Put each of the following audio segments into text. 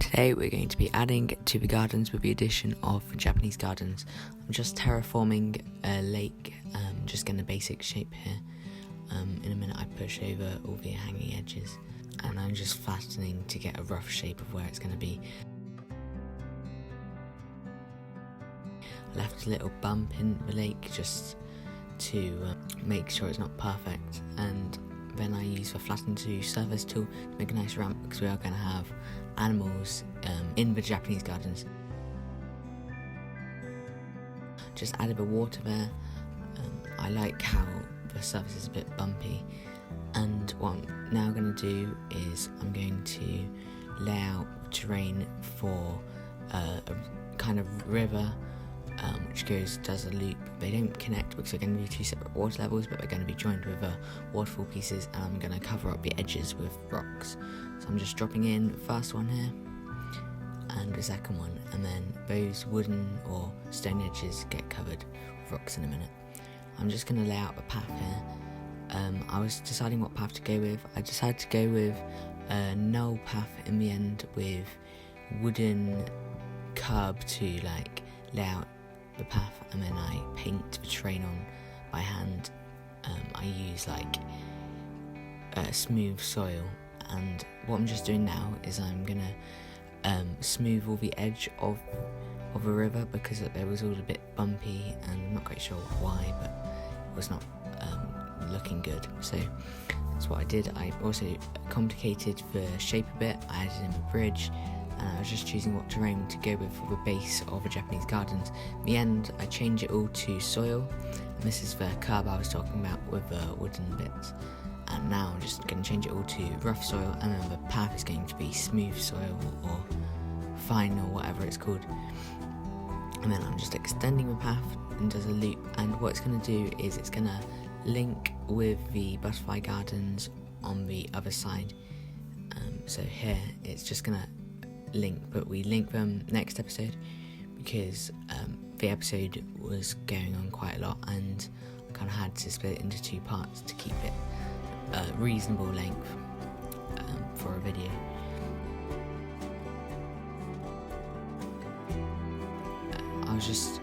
Today we're going to be adding to the gardens with the addition of Japanese gardens. I'm just terraforming a lake, just getting a basic shape here. In a minute I push over all the hanging edges and I'm just flattening to get a rough shape of where it's going to be. I left a little bump in the lake just to make sure it's not perfect, and then I use the flatten to surface tool to make a nice ramp because we are going to have animals in the Japanese gardens. Just added the water there. I like how the surface is a bit bumpy, and what I'm now going to do is I'm going to lay out terrain for a kind of river which does a loop. They don't connect because they're going to be two separate water levels, but they're going to be joined with waterfall pieces, and I'm going to cover up the edges with rocks. So I'm just dropping in the first one here and the second one, and then those wooden or stone edges get covered with rocks in a minute. I'm just going to lay out the path here. I was deciding what path to go with. I decided to go with a null path in the end with wooden curb to lay out the path, and then I paint the terrain on by hand. I use smooth soil, and what I'm just doing now is I'm gonna smooth all the edge of a river because it was all a bit bumpy and I'm not quite sure why, but it was not looking good. So that's what I did. I also complicated the shape a bit. I added in a bridge, and I was just choosing what terrain to go with for the base of the Japanese gardens. In the end, I change it all to soil, and this is the curb I was talking about with the wooden bits. And now I'm just going to change it all to rough soil, and then the path is going to be smooth soil or fine or whatever it's called. And then I'm just extending the path and does a loop, and what it's going to do is it's going to link with the butterfly gardens on the other side. So here it's just going to link, but we link them next episode because the episode was going on quite a lot and I kind of had to split it into two parts to keep it a reasonable length for a video. I was just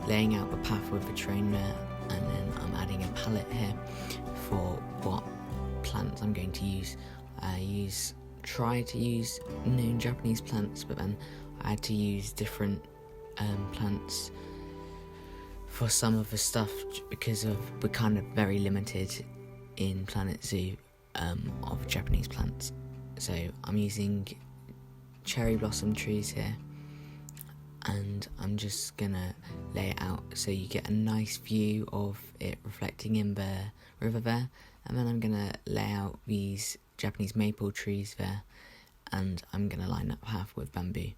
laying out the path with the terrain there, and then I'm adding a palette here for what plants I'm going to use. I try to use known Japanese plants, but then I had to use different plants for some of the stuff because we're kind of very limited in Planet Zoo of Japanese plants. So I'm using cherry blossom trees here, and I'm just gonna lay it out so you get a nice view of it reflecting in the river there, and then I'm gonna lay out these Japanese maple trees there, and I'm gonna line that path with bamboo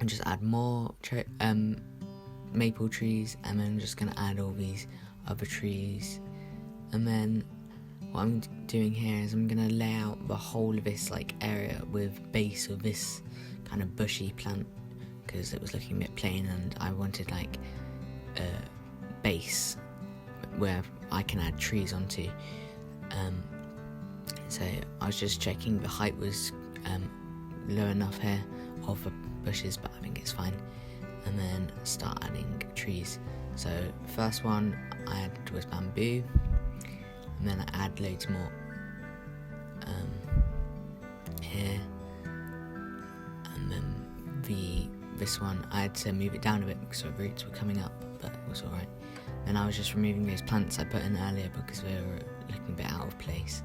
and just add more maple trees, and then I'm just gonna add all these other trees. And then what I'm doing here is I'm gonna lay out the whole of this area with base of this kind of bushy plant because it was looking a bit plain, and I wanted a base where I can add trees onto. So I was just checking the height was low enough here of the bushes, but I think it's fine, and then start adding trees. So first one I added was bamboo, and then I add loads more here, and then this one I had to move it down a bit because the roots were coming up, but it was alright. Then I was just removing those plants I put in earlier because they were looking a bit out of place.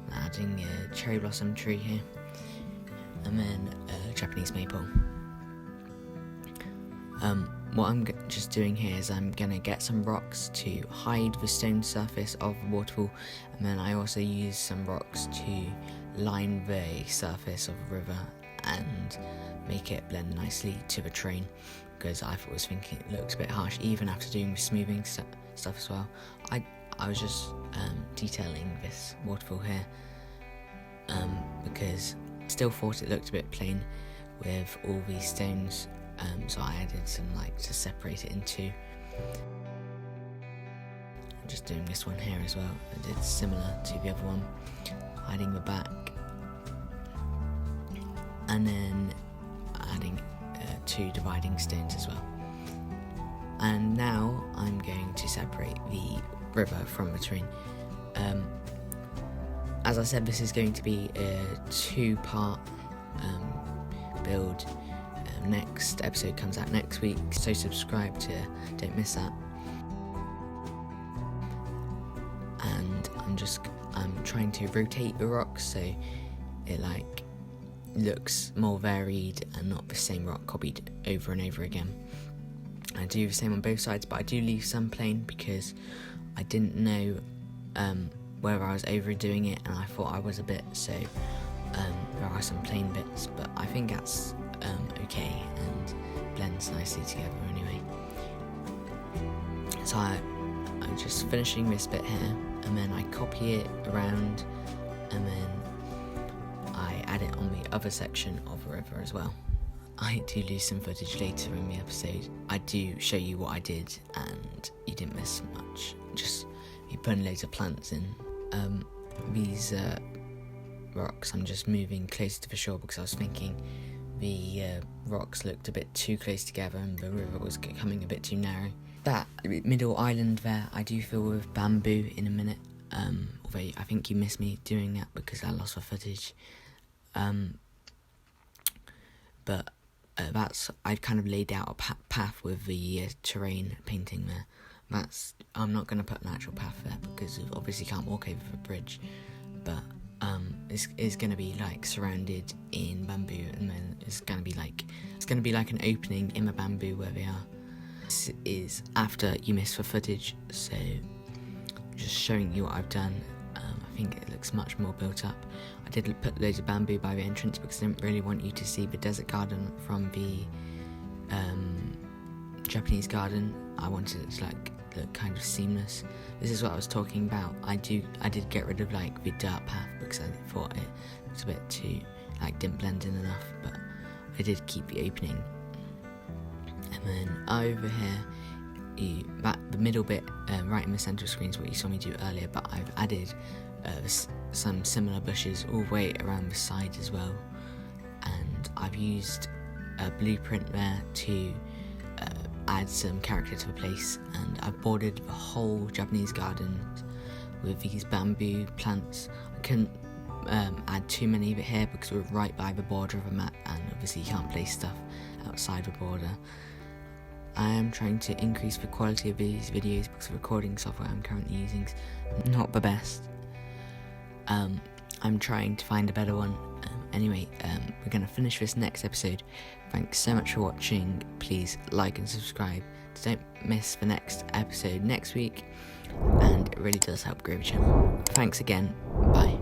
I'm adding a cherry blossom tree here, and then a Japanese maple. What I'm just doing here is I'm going to get some rocks to hide the stone surface of the waterfall, and then I also use some rocks to line the surface of the river and make it blend nicely to the terrain, because I was thinking it looks a bit harsh even after doing the smoothing stuff as well. I was just detailing this waterfall here because I still thought it looked a bit plain with all these stones. So I added some to separate it in two. I'm just doing this one here as well. I did similar to the other one, hiding the back and then adding 2 dividing stones as well. And now I'm going to separate the river from the terrain. As I said, this is going to be a 2-part build. Next episode comes out next week, so subscribe to don't miss that. And I'm trying to rotate the rocks so it like looks more varied and not the same rock copied over and over again. I do the same on both sides, but I do leave some plain because I didn't know whether I was overdoing it, and I thought I was a bit, so there are some plain bits, but I think that's okay and blends nicely together anyway. So I'm just finishing this bit here, and then I copy it around, and then I add it on the other section of the river as well. I do lose some footage later in the episode. I do show you what I did, and you didn't miss much. Just me putting loads of plants in. These rocks I'm just moving closer to the shore because I was thinking the rocks looked a bit too close together and the river was becoming a bit too narrow. That middle island there I do fill with bamboo in a minute, although I think you missed me doing that because I lost the footage. But I've kind of laid out a path with the terrain painting there. I'm not going to put an actual path there because you obviously can't walk over the bridge, but it's going to be like surrounded in bamboo, and then it's going to be like an opening in the bamboo where they are. This is after you miss the footage, so I'm just showing you what I've done. I think it looks much more built up. I did put loads of bamboo by the entrance because I didn't really want you to see the desert garden from the Japanese garden. I wanted it to look kind of seamless. This is what I was talking about. I did get rid of the dirt path because I thought it was a bit too didn't blend in enough, but I did keep the opening. And then over here, the middle bit right in the centre of the screen is what you saw me do earlier, but I've added some similar bushes all the way around the side as well, and I've used a blueprint there to add some character to the place, and I've bordered the whole Japanese garden with these bamboo plants. I couldn't add too many of it here because we're right by the border of a map, and obviously you can't place stuff outside the border. I am trying to increase the quality of these videos because the recording software I'm currently using is not the best. I'm trying to find a better one. Anyway, we're going to finish this next episode. Thanks so much for watching. Please like and subscribe so don't miss the next episode next week, and it really does help grow the channel. Thanks again. Bye.